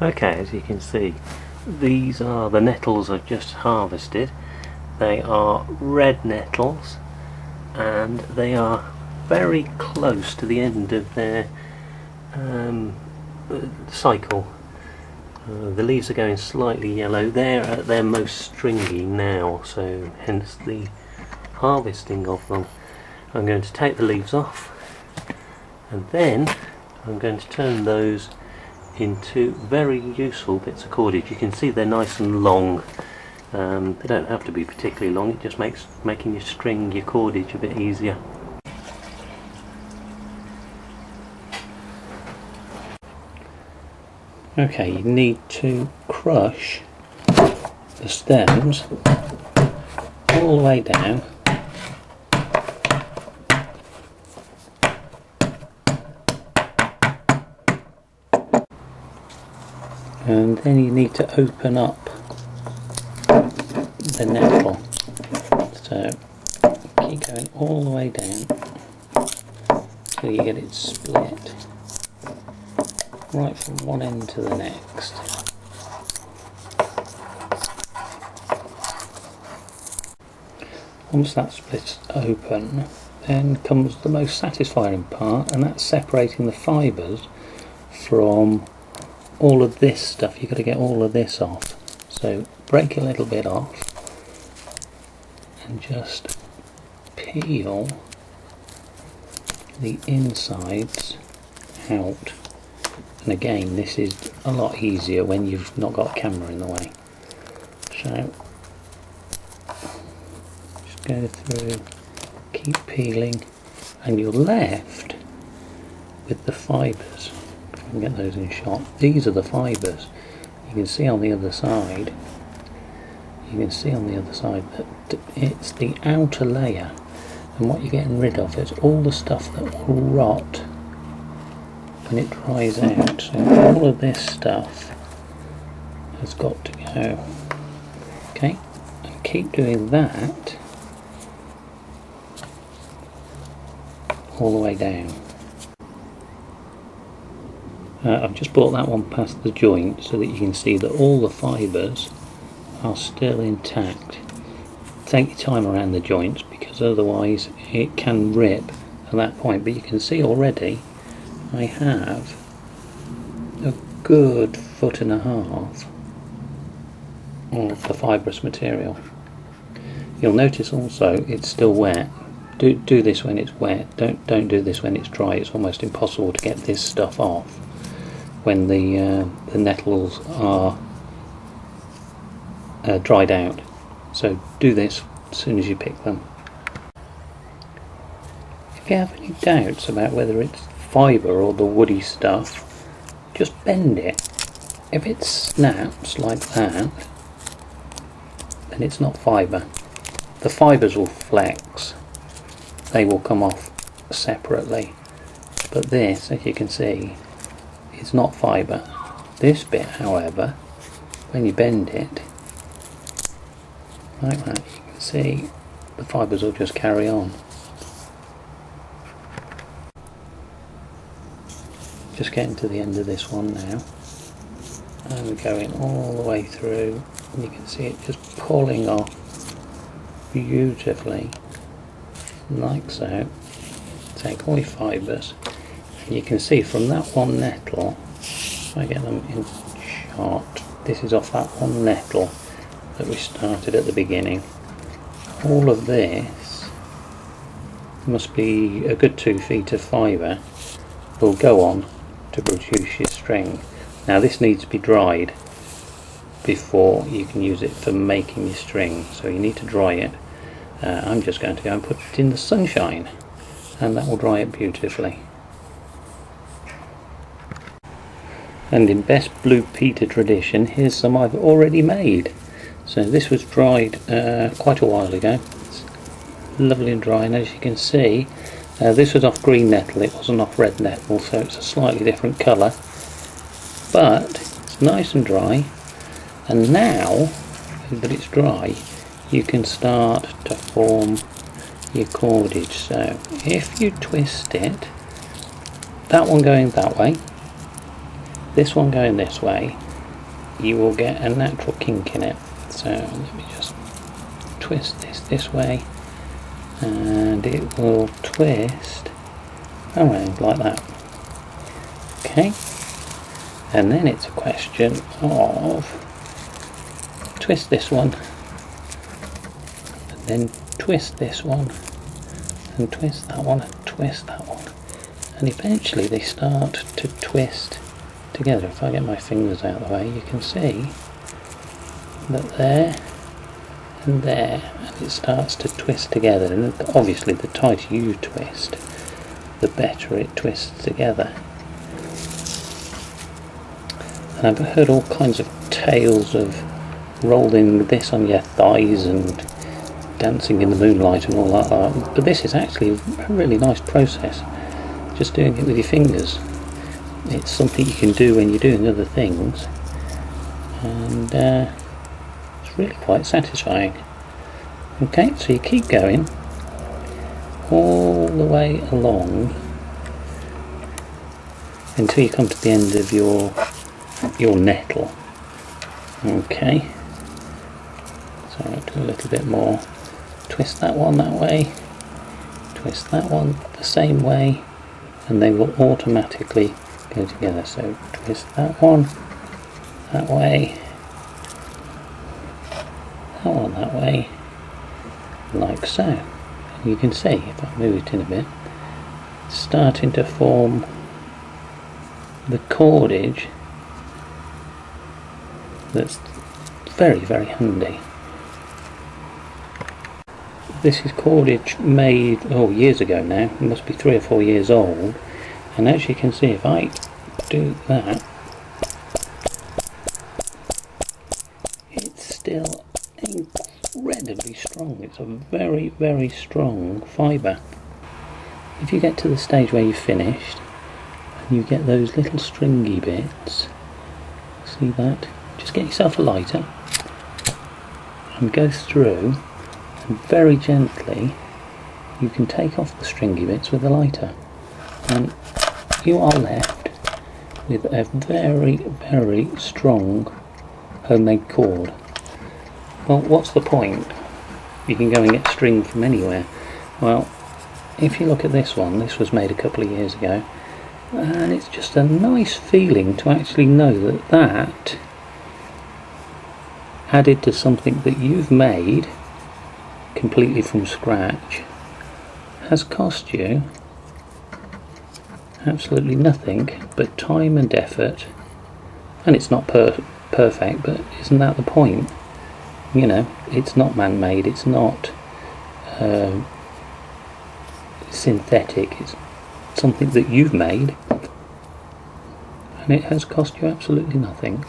Okay, as you can see, these are the nettles I've just harvested. They are red nettles and they are very close to the end of their cycle. The leaves are going slightly yellow. They're at their most stringy now, so hence the harvesting of them. I'm going to take the leaves off and then I'm going to turn those into very useful bits of cordage. You can see they're nice and long. They don't have to be particularly long, it just makes making you string your cordage a bit easier. Okay, you need to crush the stems all the way down and then you need to open up the nettle, so keep going all the way down till you get it split right from one end to the next. Once that splits open, then comes the most satisfying part, and that's separating the fibres from all of this stuff. You've got to get all of this off, so break a little bit off and just peel the insides out. And again, this is a lot easier when you've not got a camera in the way. So just go through, keep peeling, and you're left with the fibres. If I can get those in shot. These are the fibres. You can see on the other side. You can see on the other side that it's the outer layer, and what you're getting rid of is all the stuff that will rot when it dries out. So all of this stuff has got to go. Okay, and keep doing that all the way down. I've just brought that one past the joint so that you can see that all the fibres are still intact. Take your time around the joints because otherwise it can rip at that point, but you can see already I have a good 1.5 foot of the fibrous material. You'll notice also it's still wet. Do this when it's wet. Don't do this when it's dry. It's almost impossible to get this stuff off when the nettles are dried out. So do this as soon as you pick them. If you have any doubts about whether it's fibre or the woody stuff, just bend it. If it snaps like that, then it's not fibre. The fibres will flex, they will come off separately, but this, as you can see, is not fibre. This bit, however, when you bend it like that, you can see the fibres will just carry on. Just getting to the end of this one now, and we're going all the way through, and you can see it just pulling off beautifully like so. Take all your fibres, and you can see from that one nettle, if I get them in shot, this is off that one nettle that we started at the beginning. All of this must be a good 2 feet of fibre will go on to produce your string. Now this needs to be dried before you can use it for making your string, so you need to dry it. I'm just going to go and put it in the sunshine, and that will dry it beautifully. And in best Blue Peter tradition, here's some I've already made. So this was dried quite a while ago. It's lovely and dry, and as you can see, this was off green nettle, it wasn't off red nettle, so it's a slightly different colour, but it's nice and dry. And now that it's dry, you can start to form your cordage. So if you twist it, that one going that way, this one going this way, you will get a natural kink in it. So let me just twist this way, and it will twist around like that. Okay, and then it's a question of twist this one, and then twist this one, and twist that one, and twist that one, and eventually they start to twist together. If I get my fingers out of the way, you can see that there and there, and it starts to twist together, and obviously the tighter you twist, the better it twists together. And I've heard all kinds of tales of rolling this on your thighs and dancing in the moonlight and all that, but this is actually a really nice process, just doing it with your fingers. It's something you can do when you're doing other things, and it's really quite satisfying. Okay, so you keep going all the way along until you come to the end of your nettle. Okay, so I'll do a little bit more. Twist that one that way, twist that one the same way, and they will automatically go together. So twist that one that way, that one that way, like so. And you can see, if I move it in a bit, it's starting to form the cordage that's very, very handy. This is cordage made years ago now. It must be 3 or 4 years old, and as you can see, if I do that, it's still incredibly strong. It's a very, very strong fibre. If you get to the stage where you've finished and you get those little stringy bits, see that? Just get yourself a lighter and go through, and very gently you can take off the stringy bits with the lighter, and you are left with a very, very strong homemade cord. Well, what's the point? You can go and get string from anywhere. Well, if you look at this one, this was made a couple of years ago, and it's just a nice feeling to actually know that that added to something that you've made completely from scratch has cost you absolutely nothing but time and effort. And it's not perfect, but isn't that the point? You know, it's not man-made, it's not synthetic, it's something that you've made, and it has cost you absolutely nothing.